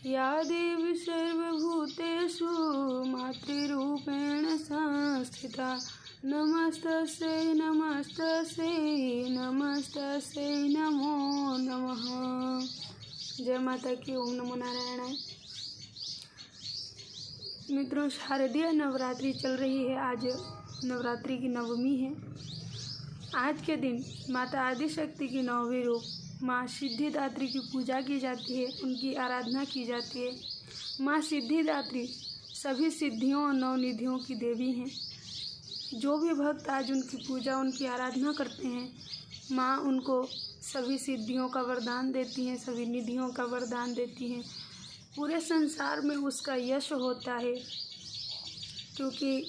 या देवी सर्वभूतेषु मातृरूपेण संस्थिता नमस्तस्यै नमस्तस्यै नमस्तस्यै नमो नमः। जय माता की। ओम नमो नारायणाय। मित्रों, शारदीय नवरात्रि चल रही है। आज नवरात्रि की नवमी है। आज के दिन माता आदिशक्ति की 9वीं रूप माँ सिद्धिदात्री की पूजा की जाती है, उनकी आराधना की जाती है। माँ सिद्धिदात्री सभी सिद्धियों और नवनिधियों की देवी हैं। जो भी भक्त आज उनकी पूजा, उनकी आराधना करते हैं, माँ उनको सभी सिद्धियों का वरदान देती हैं, सभी निधियों का वरदान देती हैं। पूरे संसार में उसका यश होता है, क्योंकि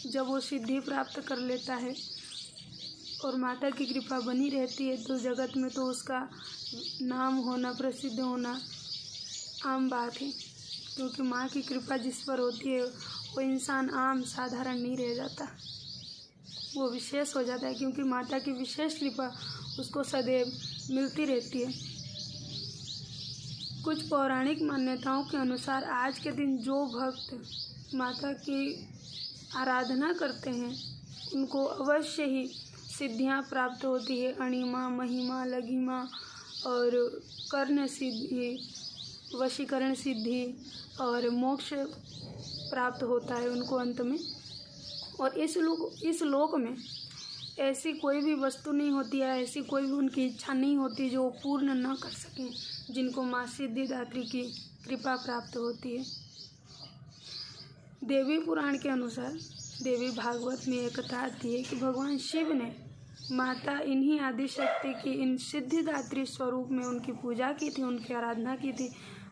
जब वो सिद्धि प्राप्त कर लेता है और माता की कृपा बनी रहती है तो जगत में तो उसका नाम होना, प्रसिद्ध होना आम बात है। क्योंकि माँ की कृपा जिस पर होती है वो इंसान आम साधारण नहीं रह जाता, वो विशेष हो जाता है, क्योंकि माता की विशेष कृपा उसको सदैव मिलती रहती है। कुछ पौराणिक मान्यताओं के अनुसार आज के दिन जो भक्त माता की आराधना करते हैं उनको अवश्य ही सिद्धियां प्राप्त होती है। अणिमा, महिमा, लघिमा और कर्ण सिद्धि, वशीकरण सिद्धि और मोक्ष प्राप्त होता है उनको अंत में। और इस लोक में ऐसी कोई भी वस्तु नहीं होती है, ऐसी कोई भी उनकी इच्छा नहीं होती जो पूर्ण न कर सकें, जिनको माँ सिद्धिदात्री की कृपा प्राप्त होती है। देवी पुराण के अनुसार देवी भागवत में एक कथा आती है कि भगवान शिव ने माता इन्हीं आदिशक्ति की इन सिद्धिदात्री स्वरूप में उनकी पूजा की थी, उनकी आराधना की थी।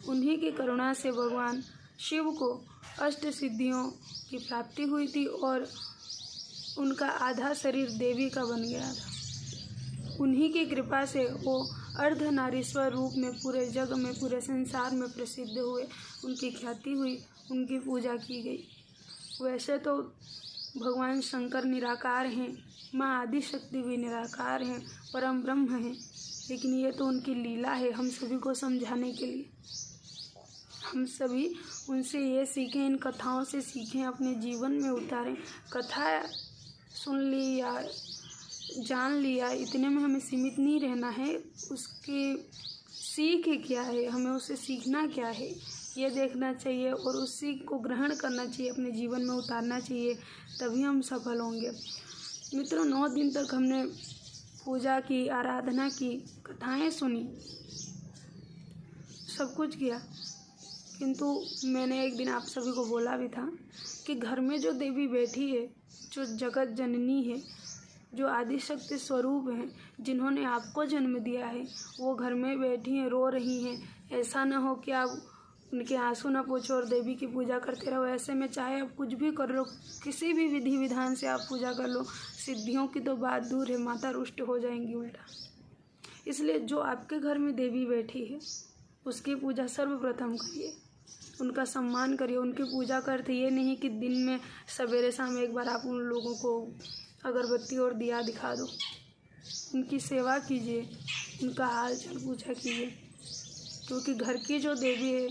उन्हीं की करुणा से भगवान शिव को अष्ट सिद्धियों की प्राप्ति हुई थी और उनका आधा शरीर देवी का बन गया था। उन्हीं की कृपा से वो अर्धनारीश्वर रूप में पूरे जग में, पूरे संसार में प्रसिद्ध हुए, उनकी ख्याति हुई, उनकी पूजा की गई। वैसे तो भगवान शंकर निराकार हैं, माँ आदिशक्ति भी निराकार हैं, परम ब्रह्म हैं, लेकिन ये तो उनकी लीला है हम सभी को समझाने के लिए। हम सभी उनसे ये सीखें, इन कथाओं से सीखें, अपने जीवन में उतारें। कथा सुन ली या जान लिया इतने में हमें सीमित नहीं रहना है, उसकी सीख क्या है, हमें उससे सीखना क्या है ये देखना चाहिए और उस सीख को ग्रहण करना चाहिए, अपने जीवन में उतारना चाहिए, तभी हम सफल होंगे। मित्रों, 9 दिन तक हमने पूजा की, आराधना की, कथाएं सुनी, सब कुछ किया, किंतु मैंने एक दिन आप सभी को बोला भी था कि घर में जो देवी बैठी है, जो जगत जननी है, जो आदिशक्ति स्वरूप हैं, जिन्होंने आपको जन्म दिया है, वो घर में बैठी हैं, रो रही हैं। ऐसा ना हो कि आप उनके आंसू ना पोछो और देवी की पूजा करते रहो। ऐसे में चाहे आप कुछ भी कर लो, किसी भी विधि विधान से आप पूजा कर लो, सिद्धियों की तो बात दूर है, माता रुष्ट हो जाएंगी उल्टा। इसलिए जो आपके घर में देवी बैठी है उसकी पूजा सर्वप्रथम करिए, उनका सम्मान करिए। उनकी पूजा करते ये नहीं कि दिन में सवेरे शाम एक बार आप उन लोगों को अगरबत्ती और दिया दिखा दो। उनकी सेवा कीजिए, उनका हाल चाल पूछा कीजिए, क्योंकि घर की जो देवी है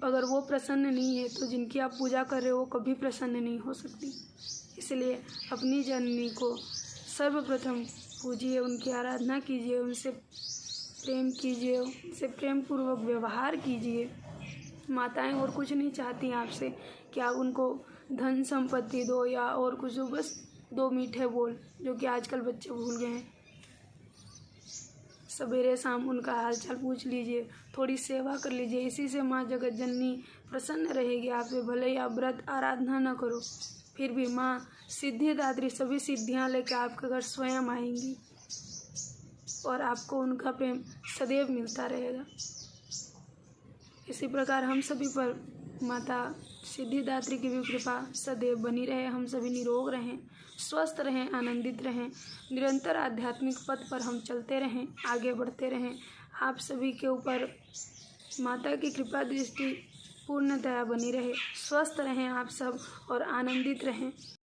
अगर वो प्रसन्न नहीं है तो जिनकी आप पूजा कर रहे हो वो कभी प्रसन्न नहीं हो सकती। इसलिए अपनी जननी को सर्वप्रथम पूजिए, उनकी आराधना कीजिए, उनसे प्रेम कीजिए, उनसे प्रेम पूर्वक व्यवहार कीजिए। माताएं और कुछ नहीं चाहती आपसे कि आप उनको धन संपत्ति दो या और कुछ दो, बस 2 मीठे बोल, जो कि आजकल बच्चे भूल गए हैं। सवेरे शाम उनका हालचाल पूछ लीजिए, थोड़ी सेवा कर लीजिए, इसी से माँ जगत जननी प्रसन्न रहेगी आप पे। भले ही आप व्रत आराधना न करो, फिर भी माँ सिद्धिदात्री सभी सिद्धियाँ लेकर आपके घर स्वयं आएंगी और आपको उनका प्रेम सदैव मिलता रहेगा। इसी प्रकार हम सभी पर माता सिद्धिदात्री की भी कृपा सदैव बनी रहे। हम सभी निरोग रहें, स्वस्थ रहें, आनंदित रहें, निरंतर आध्यात्मिक पथ पर हम चलते रहें, आगे बढ़ते रहें। आप सभी के ऊपर माता की कृपा दृष्टि पूर्णतया बनी रहे। स्वस्थ रहें आप सब और आनंदित रहें।